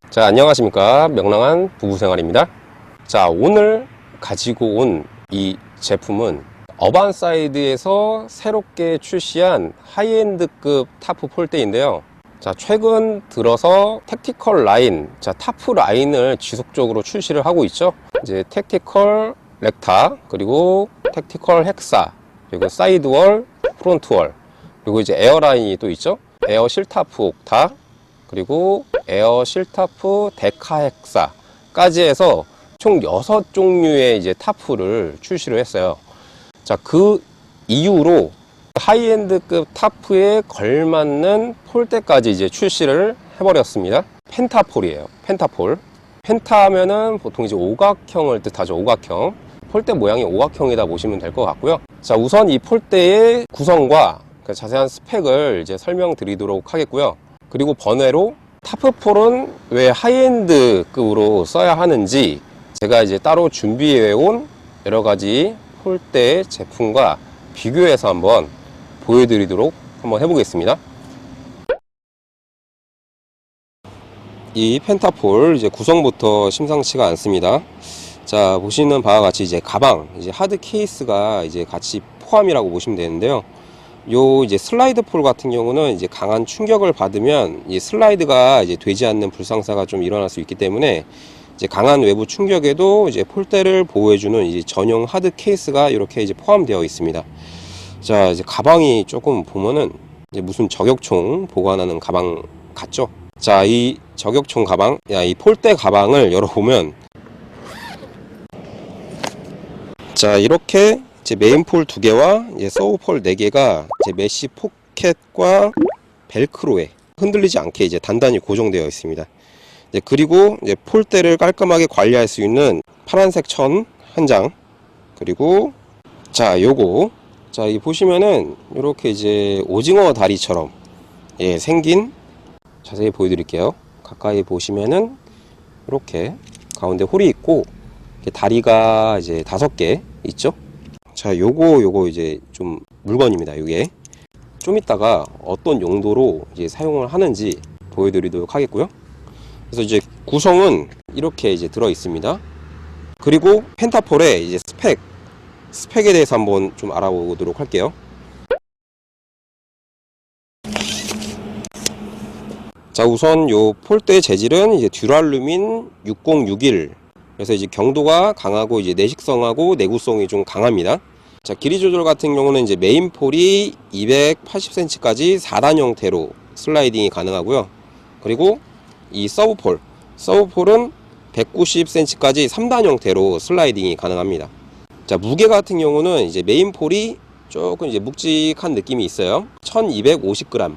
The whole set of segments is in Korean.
자, 안녕하십니까. 명랑한 부부생활입니다. 자, 오늘 가지고 온 이 제품은 어반사이드에서 새롭게 출시한 하이엔드급 타프 폴대인데요. 자, 최근 들어서 택티컬 라인, 자, 타프 라인을 지속적으로 출시를 하고 있죠. 이제 택티컬 렉타, 그리고 택티컬 헥사, 그리고 사이드월, 프론트월, 그리고 이제 에어라인이 또 있죠. 에어 실타프 옥타, 그리고 에어 실타프 데카헥사까지 해서 총 6종류의 이제 타프를 출시를 했어요. 자, 그 이후로 하이엔드급 타프에 걸맞는 폴대까지 이제 출시를 해버렸습니다. 펜타폴이에요. 펜타폴. 펜타 하면은 보통 이제 오각형을 뜻하죠. 오각형. 폴대 모양이 오각형이다 보시면 될 것 같고요. 자, 우선 이 폴대의 구성과 그 자세한 스펙을 이제 설명드리도록 하겠고요. 그리고 번외로 타프폴은 왜 하이엔드급으로 써야 하는지 제가 이제 따로 준비해온 여러가지 폴대 제품과 비교해서 한번 보여드리도록 한번 해보겠습니다. 이 펜타폴 이제 구성부터 심상치가 않습니다. 자, 보시는 바와 같이 이제 가방, 이제 하드 케이스가 이제 같이 포함이라고 보시면 되는데요. 요 이제 슬라이드 폴 같은 경우는 이제 강한 충격을 받으면 이 슬라이드가 이제 되지 않는 불상사가 좀 일어날 수 있기 때문에 이제 강한 외부 충격에도 이제 폴대를 보호해주는 이제 전용 하드 케이스가 이렇게 이제 포함되어 있습니다. 자, 이제 가방이 조금 보면은 이제 무슨 저격총 보관하는 가방 같죠? 자, 이 저격총 가방, 이 폴대 가방을 열어보면, 자, 이렇게 이제 메인폴 2개와 이제 서브폴 4개가 이제 메쉬 포켓과 벨크로에 흔들리지 않게 이제 단단히 고정되어 있습니다. 이제 그리고 이제 폴대를 깔끔하게 관리할 수 있는 파란색 천 한 장, 그리고 자, 요거, 자, 이 보시면은 이렇게 이제 오징어 다리처럼 생긴, 자세히 보여드릴게요. 가까이 보시면은 이렇게 가운데 홀이 있고 다리가 이제 5개 있죠. 자, 요거 이제 좀 물건입니다. 요게 좀 이따가 어떤 용도로 이제 사용을 하는지 보여드리도록 하겠고요. 그래서 이제 구성은 이렇게 이제 들어 있습니다. 그리고 펜타폴의 이제 스펙에 대해서 한번 좀 알아보도록 할게요. 자, 우선 요 폴대 재질은 이제 듀랄루민 6061, 그래서 이제 경도가 강하고 이제 내식성하고 내구성이 좀 강합니다. 자, 길이 조절 같은 경우는 이제 메인 폴이 280cm까지 4단 형태로 슬라이딩이 가능하고요. 그리고 이 서브폴은 190cm까지 3단 형태로 슬라이딩이 가능합니다. 자, 무게 같은 경우는 이제 메인 폴이 조금 이제 묵직한 느낌이 있어요. 1250g.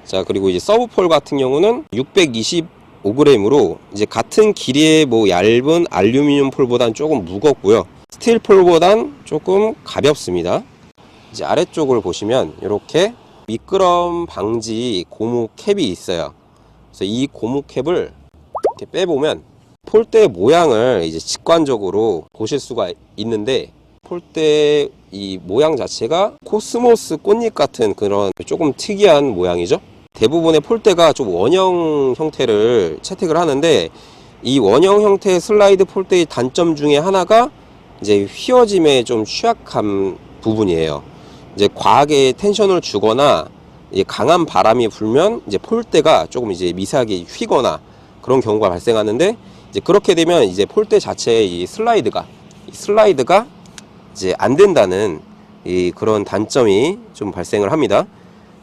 자, 그리고 이제 서브폴 같은 경우는 625g으로 이제 같은 길이의 뭐 얇은 알루미늄 폴보단 조금 무겁고요. 스틸 폴보단 조금 가볍습니다. 이제 아래쪽을 보시면 이렇게 미끄럼 방지 고무 캡이 있어요. 그래서 이 고무 캡을 이렇게 빼보면 폴대 모양을 이제 직관적으로 보실 수가 있는데, 폴대 이 모양 자체가 코스모스 꽃잎 같은 그런 조금 특이한 모양이죠. 대부분의 폴대가 좀 원형 형태를 채택을 하는데, 이 원형 형태의 슬라이드 폴대의 단점 중에 하나가 이제 휘어짐에 좀 취약한 부분이에요. 이제 과하게 텐션을 주거나 강한 바람이 불면 이제 폴대가 조금 이제 미세하게 휘거나 그런 경우가 발생하는데, 이제 그렇게 되면 이제 폴대 자체의 이 슬라이드가 이제 안 된다는 그런 단점이 좀 발생을 합니다.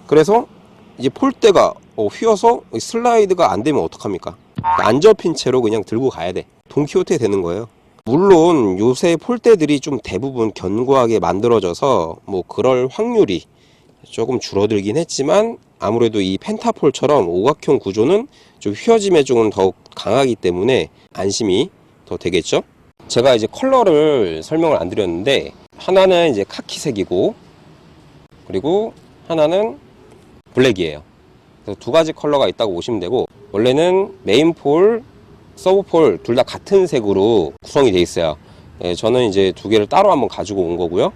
그래서 이제 폴대가 휘어서 슬라이드가 안 되면 어떡합니까? 안 접힌 채로 그냥 들고 가야 돼. 돈키호테 되는 거예요. 물론 요새 폴대들이 좀 대부분 견고하게 만들어져서 뭐 그럴 확률이 조금 줄어들긴 했지만, 아무래도 이 펜타폴처럼 오각형 구조는 좀 휘어짐에 조금 더욱 강하기 때문에 안심이 더 되겠죠. 제가 이제 컬러를 설명을 안 드렸는데, 하나는 이제 카키색이고 그리고 하나는 블랙이에요. 그래서 두 가지 컬러가 있다고 보시면 되고, 원래는 메인폴, 서브폴 둘 다 같은 색으로 구성이 되어 있어요. 예, 저는 이제 두 개를 따로 한번 가지고 온 거고요.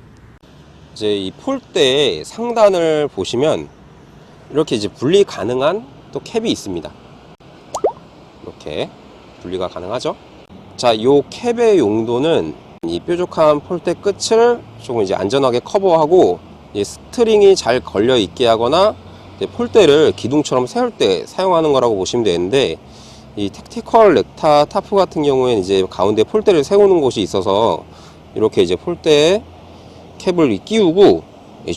이제 이 폴대 상단을 보시면 이렇게 이제 분리 가능한 또 캡이 있습니다. 이렇게 분리가 가능하죠. 자, 요 캡의 용도는 이 뾰족한 폴대 끝을 조금 이제 안전하게 커버하고, 이제 스트링이 잘 걸려 있게 하거나 이제 폴대를 기둥처럼 세울 때 사용하는 거라고 보시면 되는데, 이 택티컬 렉타 타프 같은 경우에는 이제 가운데 폴대를 세우는 곳이 있어서 이렇게 이제 폴대에 캡을 끼우고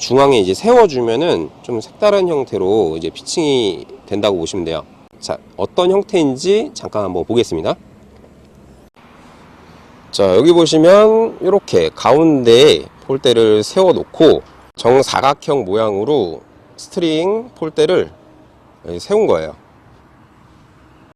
중앙에 이제 세워주면은 좀 색다른 형태로 이제 피칭이 된다고 보시면 돼요. 자, 어떤 형태인지 잠깐 한번 보겠습니다. 자, 여기 보시면 이렇게 가운데에 폴대를 세워 놓고 정사각형 모양으로 스트링 폴대를 세운 거예요.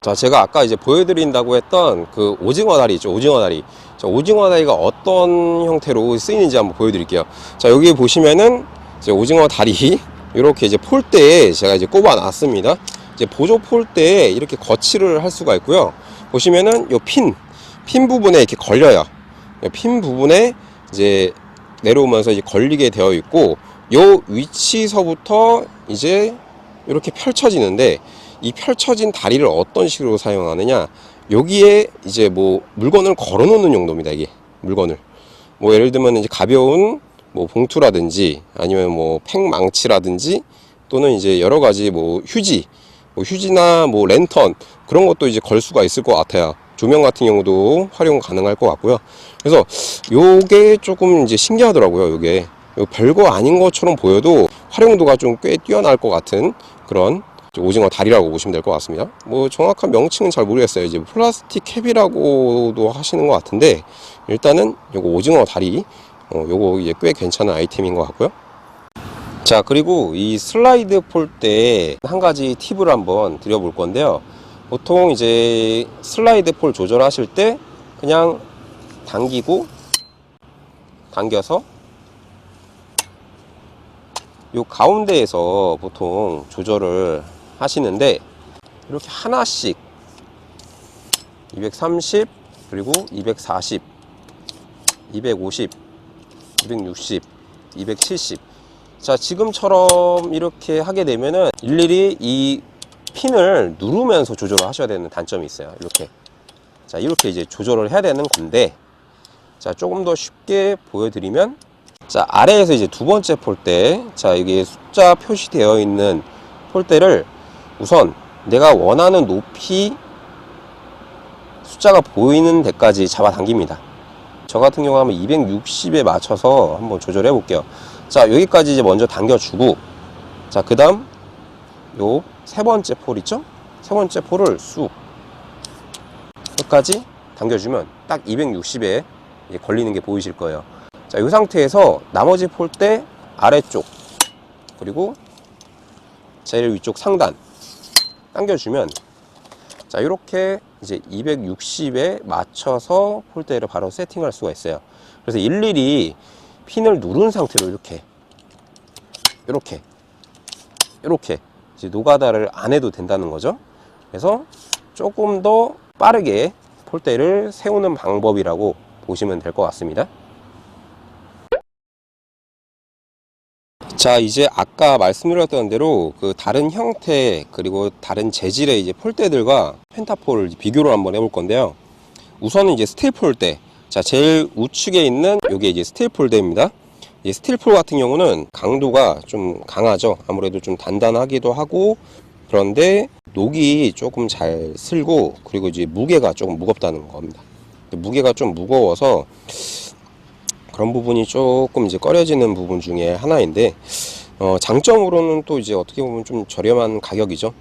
자, 제가 아까 이제 보여드린다고 했던 그 오징어 다리 있죠, 오징어 다리. 자, 오징어 다리가 어떤 형태로 쓰이는지 한번 보여드릴게요. 자, 여기 보시면은 이제 오징어 다리 이렇게 이제 폴대에 제가 이제 꼽아 놨습니다. 이제 보조 폴대에 이렇게 거치를 할 수가 있고요. 보시면은 요 핀 부분에 이렇게 걸려요. 핀 부분에 이제 내려오면서 이제 걸리게 되어 있고, 요 위치서부터 이제 이렇게 펼쳐지는데, 이 펼쳐진 다리를 어떤 식으로 사용하느냐, 여기에 이제 뭐 물건을 걸어 놓는 용도입니다. 이게 물건을 뭐 예를 들면 이제 가벼운 뭐 봉투라든지 아니면 뭐 팩망치라든지 또는 이제 여러 가지 뭐 휴지나 뭐 랜턴, 그런 것도 이제 걸 수가 있을 것 같아요. 조명 같은 경우도 활용 가능할 것 같고요. 그래서 요게 조금 이제 신기하더라고요. 요게 별거 아닌 것처럼 보여도 활용도가 좀 꽤 뛰어날 것 같은 그런 오징어 다리라고 보시면 될 것 같습니다. 뭐 정확한 명칭은 잘 모르겠어요. 이제 플라스틱 캡이라고도 하시는 것 같은데, 일단은 요거 오징어 다리, 요거 이제 꽤 괜찮은 아이템인 것 같고요. 자, 그리고 이 슬라이드 폴대 한 가지 팁을 한번 드려볼 건데요. 보통 이제 슬라이드 폴 조절하실 때 그냥 당겨서 요 가운데에서 보통 조절을 하시는데, 이렇게 하나씩 230 그리고 240 250 260 270, 자, 지금처럼 이렇게 하게 되면은 일일이 이 핀을 누르면서 조절을 하셔야 되는 단점이 있어요. 이렇게, 자, 이렇게 이제 조절을 해야 되는 건데, 자, 조금 더 쉽게 보여드리면, 자, 아래에서 이제 두 번째 폴대, 자, 이게 숫자 표시되어 있는 폴대를 우선 내가 원하는 높이 숫자가 보이는 데까지 잡아 당깁니다. 저 같은 경우 하면 260에 맞춰서 한번 조절해 볼게요. 자, 여기까지 이제 먼저 당겨주고, 자, 그 다음 요 세 번째 폴 있죠? 세 번째 폴을 쑥 끝까지 당겨주면 딱 260에 걸리는 게 보이실 거예요. 자, 이 상태에서 나머지 폴대 아래쪽 그리고 제일 위쪽 상단 당겨주면, 자, 이렇게 이제 260에 맞춰서 폴대를 바로 세팅할 수가 있어요. 그래서 일일이 핀을 누른 상태로 이렇게 이제 노가다를 안 해도 된다는 거죠. 그래서 조금 더 빠르게 폴대를 세우는 방법이라고 보시면 될 것 같습니다. 자, 이제 아까 말씀드렸던 대로 그 다른 형태 그리고 다른 재질의 이제 폴대들과 펜타폴을 비교를 한번 해볼 건데요. 우선은 이제 스틸 폴대, 자, 제일 우측에 있는 요게 이제 스틸 폴대입니다. 이 스틸 폴 같은 경우는 강도가 좀 강하죠. 아무래도 좀 단단하기도 하고, 그런데 녹이 조금 잘 슬고, 그리고 이제 무게가 조금 무겁다는 겁니다. 무게가 좀 무거워서 그런 부분이 조금 이제 꺼려지는 부분 중에 하나인데, 장점으로는 또 이제 어떻게 보면 좀 저렴한 가격이죠.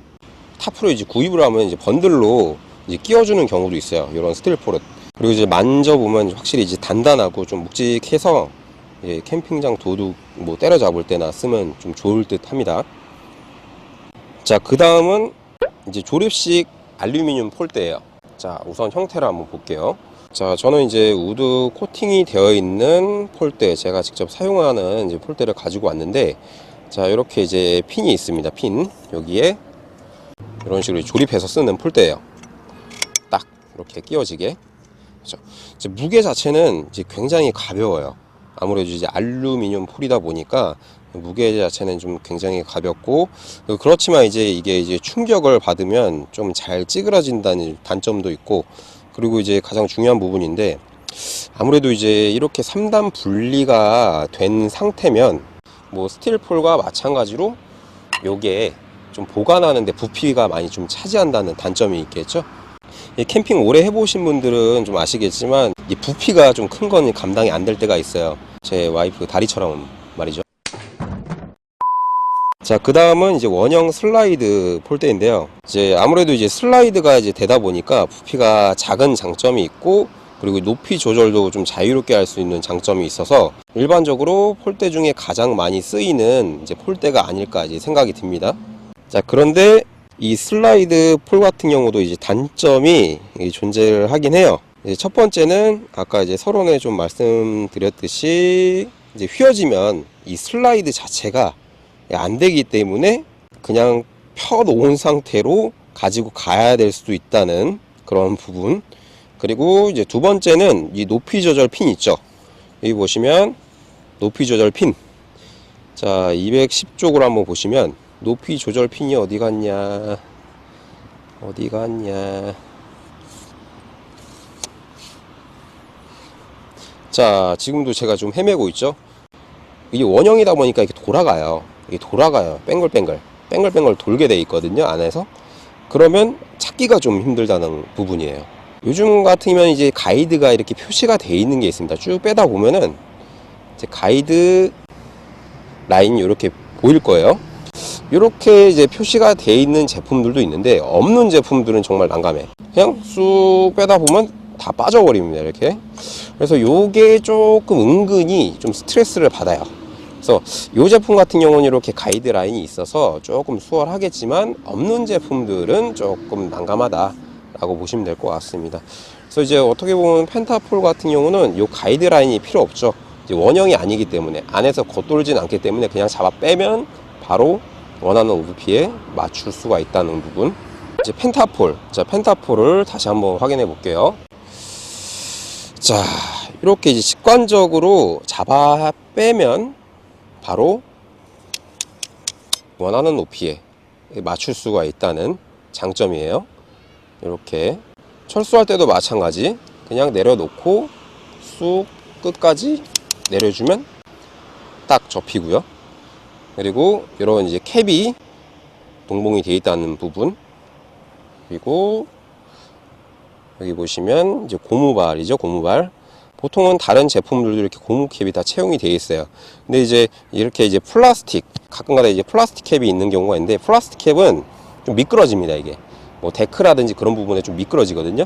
타프로 이제 구입을 하면 이제 번들로 이제 끼워주는 경우도 있어요. 이런 스틸 폴은. 그리고 이제 만져보면 확실히 이제 단단하고 좀 묵직해서 캠핑장 도둑 뭐 때려잡을 때나 쓰면 좀 좋을 듯 합니다. 자, 그 다음은 이제 조립식 알루미늄 폴대예요. 자, 우선 형태를 한번 볼게요. 자, 저는 이제 우드 코팅이 되어 있는 폴대, 제가 직접 사용하는 이제 폴대를 가지고 왔는데, 자, 이렇게 이제 핀이 있습니다. 핀 여기에 이런 식으로 조립해서 쓰는 폴대예요. 딱 이렇게 끼워지게. 그렇죠? 이제 무게 자체는 이제 굉장히 가벼워요. 아무래도 이제 알루미늄 폴이다 보니까 무게 자체는 좀 굉장히 가볍고, 그렇지만 이제 이게 이제 충격을 받으면 좀 잘 찌그러진다는 단점도 있고, 그리고 이제 가장 중요한 부분인데, 아무래도 이제 이렇게 3단 분리가 된 상태면 뭐 스틸폴과 마찬가지로 요게 좀 보관하는데 부피가 많이 좀 차지한다는 단점이 있겠죠. 캠핑 오래 해보신 분들은 좀 아시겠지만 이 부피가 좀 큰 건 감당이 안 될 때가 있어요. 제 와이프 다리처럼 말이죠. 자, 그 다음은 이제 원형 슬라이드 폴대인데요. 이제 아무래도 이제 슬라이드가 이제 되다 보니까 부피가 작은 장점이 있고, 그리고 높이 조절도 좀 자유롭게 할 수 있는 장점이 있어서 일반적으로 폴대 중에 가장 많이 쓰이는 이제 폴대가 아닐까 이제 생각이 듭니다. 자, 그런데 이 슬라이드 폴 같은 경우도 이제 단점이 존재를 하긴 해요. 이제 첫 번째는 아까 이제 서론에 좀 말씀드렸듯이 이제 휘어지면 이 슬라이드 자체가 안 되기 때문에 그냥 펴 놓은 상태로 가지고 가야 될 수도 있다는 그런 부분. 그리고 이제 두 번째는 이 높이 조절 핀 있죠. 여기 보시면 높이 조절 핀. 자, 210쪽으로 한번 보시면 높이 조절 핀이 어디 갔냐. 자, 지금도 제가 좀 헤매고 있죠. 이게 원형이다 보니까 이게 돌아가요. 뱅글뱅글 돌게 돼 있거든요, 안에서. 그러면 찾기가 좀 힘들다는 부분이에요. 요즘 같으면 이제 가이드가 이렇게 표시가 돼 있는 게 있습니다. 쭉 빼다 보면은 이제 가이드 라인이 이렇게 보일 거예요. 이렇게 이제 표시가 돼 있는 제품들도 있는데, 없는 제품들은 정말 난감해. 그냥 쑥 빼다 보면 다 빠져버립니다, 이렇게. 그래서 요게 조금 은근히 좀 스트레스를 받아요. 그래서 이 제품 같은 경우는 이렇게 가이드라인이 있어서 조금 수월하겠지만, 없는 제품들은 조금 난감하다 라고 보시면 될 것 같습니다. 그래서 이제 어떻게 보면 펜타폴 같은 경우는 이 가이드라인이 필요 없죠. 이제 원형이 아니기 때문에, 안에서 겉돌진 않기 때문에 그냥 잡아 빼면 바로 원하는 우드피에 맞출 수가 있다는 부분. 이제 펜타폴, 자, 펜타폴을 다시 한번 확인해 볼게요. 자, 이렇게 이제 직관적으로 잡아 빼면 바로 원하는 높이에 맞출 수가 있다는 장점이에요. 이렇게 철수할 때도 마찬가지, 그냥 내려놓고 쑥 끝까지 내려주면 딱 접히고요. 그리고 이런 이제 캡이 동봉이 되어 있다는 부분, 그리고 여기 보시면 이제 고무발이죠, 고무발. 보통은 다른 제품들도 이렇게 고무 캡이 다 채용이 되어 있어요. 근데 이제 이렇게 이제 플라스틱, 가끔가다 이제 플라스틱 캡이 있는 경우가 있는데, 플라스틱 캡은 좀 미끄러집니다. 이게 뭐 데크라든지 그런 부분에 좀 미끄러지거든요.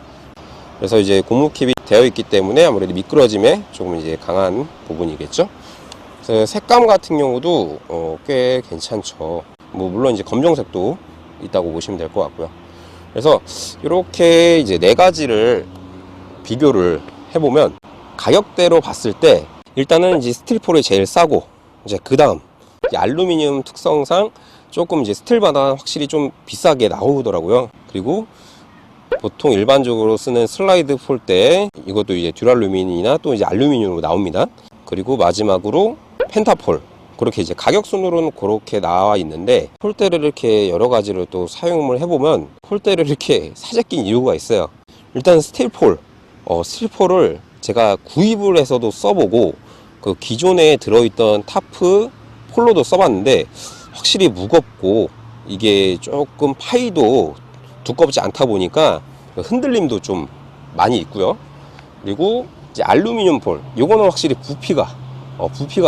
그래서 이제 고무 캡이 되어 있기 때문에 아무래도 미끄러짐에 조금 이제 강한 부분이겠죠. 그래서 색감 같은 경우도 꽤 괜찮죠. 뭐 물론 이제 검정색도 있다고 보시면 될 것 같고요. 그래서 이렇게 이제 네 가지를 비교를 해보면, 가격대로 봤을 때 일단은 이제 스틸폴이 제일 싸고, 이제 그 다음 알루미늄 특성상 조금 이제 스틸보다 확실히 좀 비싸게 나오더라고요. 그리고 보통 일반적으로 쓰는 슬라이드 폴대, 이것도 이제 듀랄루민이나 또 이제 알루미늄으로 나옵니다. 그리고 마지막으로 펜타폴. 그렇게 이제 가격 순으로는 그렇게 나와 있는데, 폴대를 이렇게 여러 가지를 또 사용을 해보면 폴대를 이렇게 사재 낀 이유가 있어요. 일단 스틸폴, 스틸폴을 제가 구입을 해서도 써보고, 그 기존에 들어있던 타프 폴로도 써봤는데 확실히 무겁고, 이게 조금 파이도 두껍지 않다 보니까 흔들림도 좀 많이 있고요. 그리고 이제 알루미늄 폴, 요거는 확실히 부피가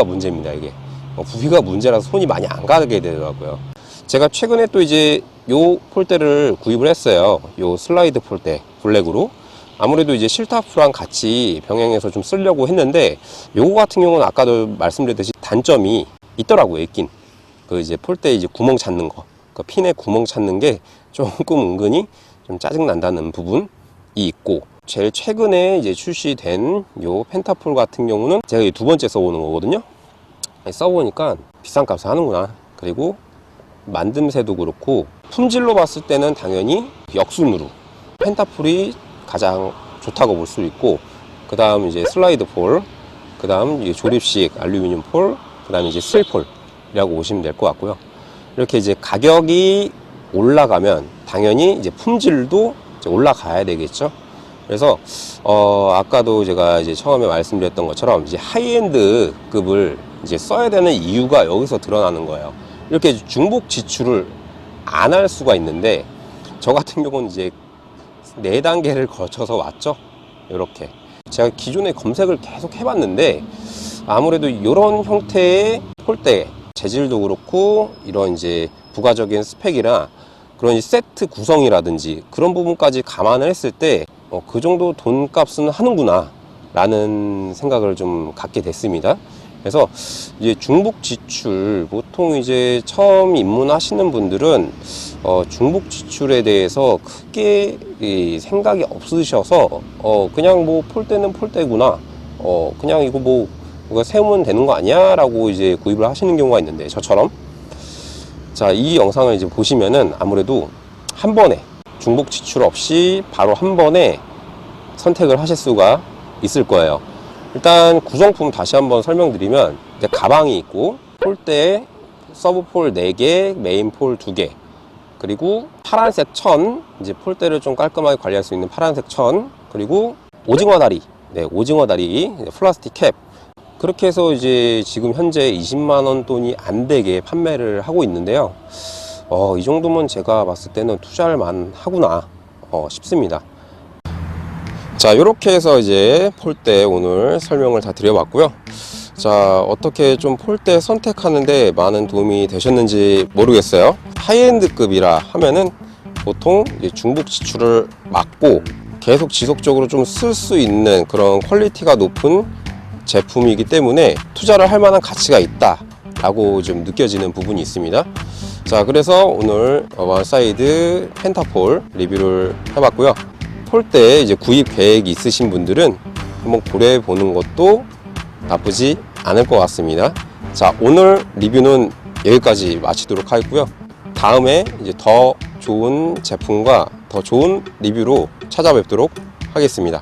문제입니다. 이게 부피가 문제라서 손이 많이 안 가게 되더라고요. 제가 최근에 또 이제 요 폴대를 구입을 했어요. 요 슬라이드 폴대 블랙으로. 아무래도 이제 실타프랑 같이 병행해서 좀 쓰려고 했는데, 요거 같은 경우는 아까도 말씀드렸듯이 단점이 있더라고요. 있긴 그 이제 폴대 이제 구멍 찾는 거, 그 핀에 구멍 찾는 게 조금 은근히 좀 짜증 난다는 부분이 있고, 제일 최근에 이제 출시된 요 펜타폴 같은 경우는 제가 두 번째 써보는 거거든요. 써보니까 비싼 값을 하는구나. 그리고 만듦새도 그렇고 품질로 봤을 때는 당연히 역순으로 펜타폴이 가장 좋다고 볼 수 있고, 그 다음 이제 슬라이드 폴, 그 다음 조립식 알루미늄 폴, 그 다음에 이제 스틸 폴이라고 보시면 될 것 같고요. 이렇게 이제 가격이 올라가면 당연히 이제 품질도 이제 올라가야 되겠죠. 그래서 아까도 제가 이제 처음에 말씀드렸던 것처럼 이제 하이엔드 급을 이제 써야 되는 이유가 여기서 드러나는 거예요. 이렇게 중복 지출을 안 할 수가 있는데, 저 같은 경우는 이제 4단계를 거쳐서 왔죠. 이렇게 제가 기존에 검색을 계속 해봤는데, 아무래도 이런 형태의 폴대 재질도 그렇고 이런 이제 부가적인 스펙이나 그런 세트 구성이라든지 그런 부분까지 감안을 했을 때 그 정도 돈값은 하는구나 라는 생각을 좀 갖게 됐습니다. 그래서 이제 중복 지출, 보통 이제 처음 입문하시는 분들은 중복 지출에 대해서 크게 생각이 없으셔서 그냥 뭐 폴대는 폴대구나, 그냥 이거 뭐 이거 세우면 되는 거 아니야 라고 이제 구입을 하시는 경우가 있는데, 저처럼 자, 이 영상을 이제 보시면은 아무래도 한 번에 중복 지출 없이 바로 한 번에 선택을 하실 수가 있을 거예요. 일단 구성품 다시 한번 설명드리면, 이제 가방이 있고 폴대에 서브폴 4개, 메인폴 2개, 그리고 파란색 천, 이제 폴대를 좀 깔끔하게 관리할 수 있는 파란색 천, 그리고 오징어 다리, 네, 오징어 다리, 플라스틱 캡. 그렇게 해서 이제 지금 현재 20만원 돈이 안 되게 판매를 하고 있는데요. 이 정도면 제가 봤을 때는 투자할 만하구나 싶습니다. 자, 이렇게 해서 이제 폴대 오늘 설명을 다 드려봤고요. 자, 어떻게 좀 폴대 선택하는데 많은 도움이 되셨는지 모르겠어요. 하이엔드급이라 하면은 보통 이제 중복 지출을 막고 계속 지속적으로 좀 쓸 수 있는 그런 퀄리티가 높은 제품이기 때문에 투자를 할 만한 가치가 있다 라고 좀 느껴지는 부분이 있습니다. 자, 그래서 오늘 원사이드 펜타폴 리뷰를 해봤고요. 폴대 이제 구입 계획이 있으신 분들은 한번 고려해 보는 것도 나쁘지 않을 것 같습니다. 자, 오늘 리뷰는 여기까지 마치도록 하겠고요. 다음에 이제 더 좋은 제품과 더 좋은 리뷰로 찾아뵙도록 하겠습니다.